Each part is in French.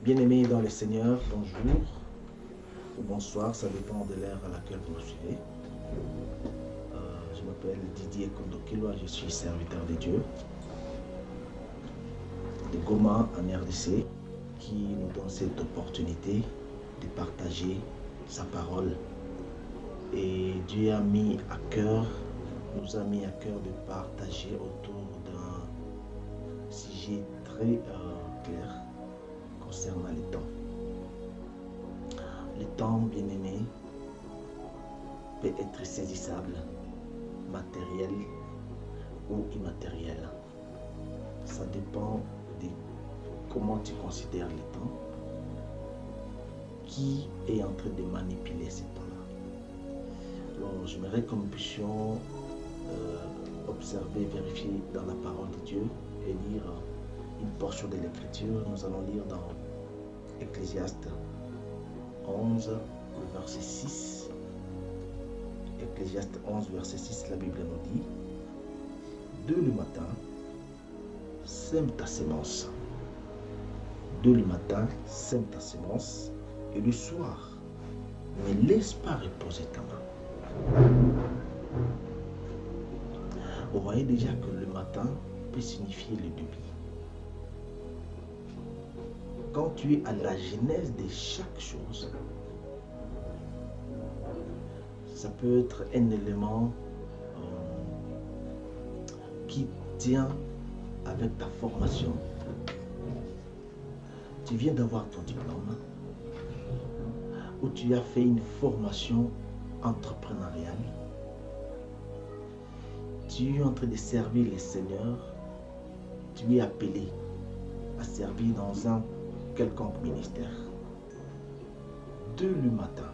Bien-aimés dans le Seigneur, bonjour ou bonsoir, ça dépend de l'ère à laquelle vous nous suivez. Je m'appelle Didier Kondokilwa, je suis serviteur de Dieu de Goma en RDC, qui nous donne cette opportunité de partager sa parole. Et Dieu a mis à cœur, nous a mis à cœur de partager autour d'un sujet très clair concernant les temps. Le temps, bien-aimé, peut être saisissable, matériel ou immatériel. Ça dépend de comment tu considères le temps, qui est en train de manipuler ce temps-là. Alors, j'aimerais que nous puissions observer, vérifier dans la parole de Dieu et lire une portion de l'Écriture. Nous allons lire dans Ecclésiaste 11, le verset 6. Ecclésiaste 11, verset 6, la Bible nous dit: Dès le matin, sème ta semence. Dès le matin, sème ta semence, et le soir, ne laisse pas reposer ta main. Vous voyez déjà que le matin peut signifier le début. Quand tu es à la genèse de chaque chose, ça peut être un élément qui tient avec ta formation. Tu viens d'avoir ton diplôme, ou tu as fait une formation entrepreneuriale. Tu es en train de servir le Seigneur. Tu es appelé à servir dans un quelconque ministère. Dès le matin,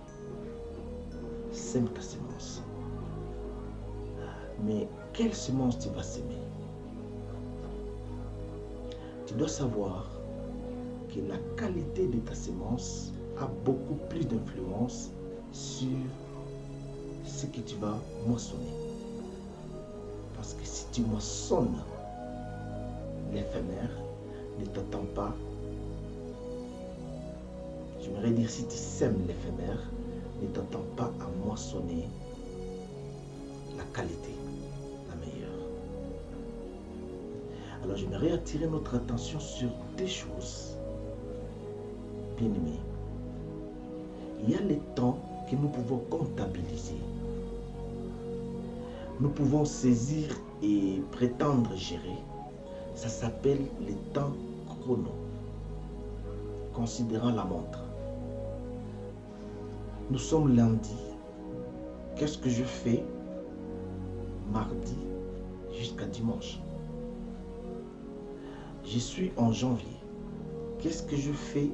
sème ta semence. Mais quelle semence tu vas s'aimer? Tu dois savoir que la qualité de ta semence a beaucoup plus d'influence sur ce que tu vas moissonner. Parce que si tu moissonnes l'éphémère, ne t'attends pas. J'aimerais dire, si tu sèmes l'éphémère, ne t'attends pas à moissonner la qualité, la meilleure. Alors j'aimerais attirer notre attention sur deux choses. Bien-aimés, il y a les temps que nous pouvons comptabiliser. Nous pouvons saisir et prétendre gérer. Ça s'appelle les temps chrono, considérant la montre. Nous sommes lundi. Qu'est-ce que je fais mardi jusqu'à dimanche? Je suis en janvier. Qu'est-ce que je fais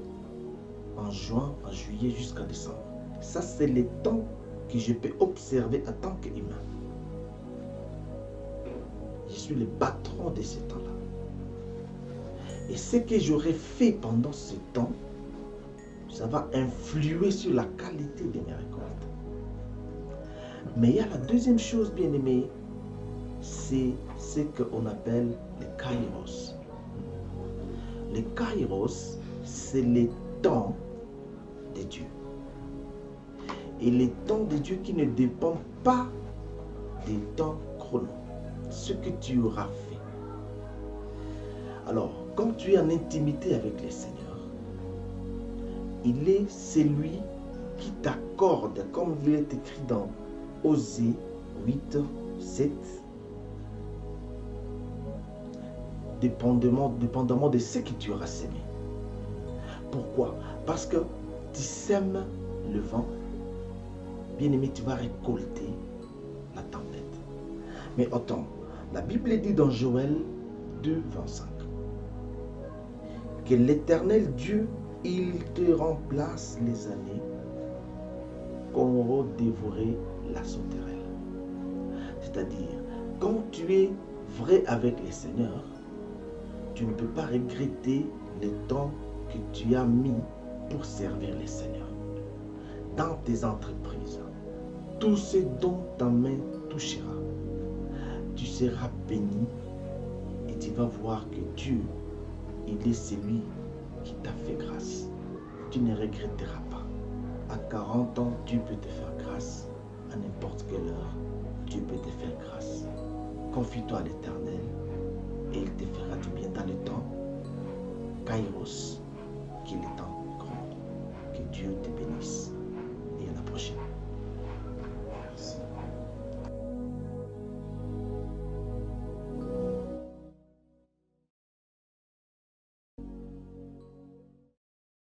en juin, en juillet jusqu'à décembre? Ça, c'est les temps que je peux observer en tant qu'humain. Je suis le patron de ces temps-là. Et ce que j'aurais fait pendant ce temps, ça va influer sur la qualité de mes récoltes. Mais il y a la deuxième chose, bien aimé, c'est ce qu'on appelle les kairos. Les kairos, c'est les temps de Dieu. Et les temps de Dieu qui ne dépendent pas des temps chrono. Ce que tu auras fait. Alors, quand tu es en intimité avec le Seigneur, il est celui qui t'accorde, comme il est écrit dans Osée 8, 7, dépendamment de ce que tu auras sémé. Pourquoi? Parce que tu sèmes le vent, bien-aimé, tu vas récolter la tempête. Mais attends, la Bible dit dans Joël 2, 25 que l'Éternel Dieu, il te remplace les années qu'on aura dévoré la sauterelle. C'est-à-dire, quand tu es vrai avec le Seigneur, tu ne peux pas regretter le temps que tu as mis pour servir le Seigneur. Dans tes entreprises, tout ce dont ta main touchera, tu seras béni et tu vas voir que Dieu, il est celui qui t'a fait grâce. Tu ne regretteras pas. À 40 ans, Dieu peut te faire grâce. À n'importe quelle heure, Dieu peut te faire grâce. Confie-toi à l'Éternel et il te fera du bien dans le temps. Kairos, qu'il est temps grand. Que Dieu te bénisse et à la prochaine.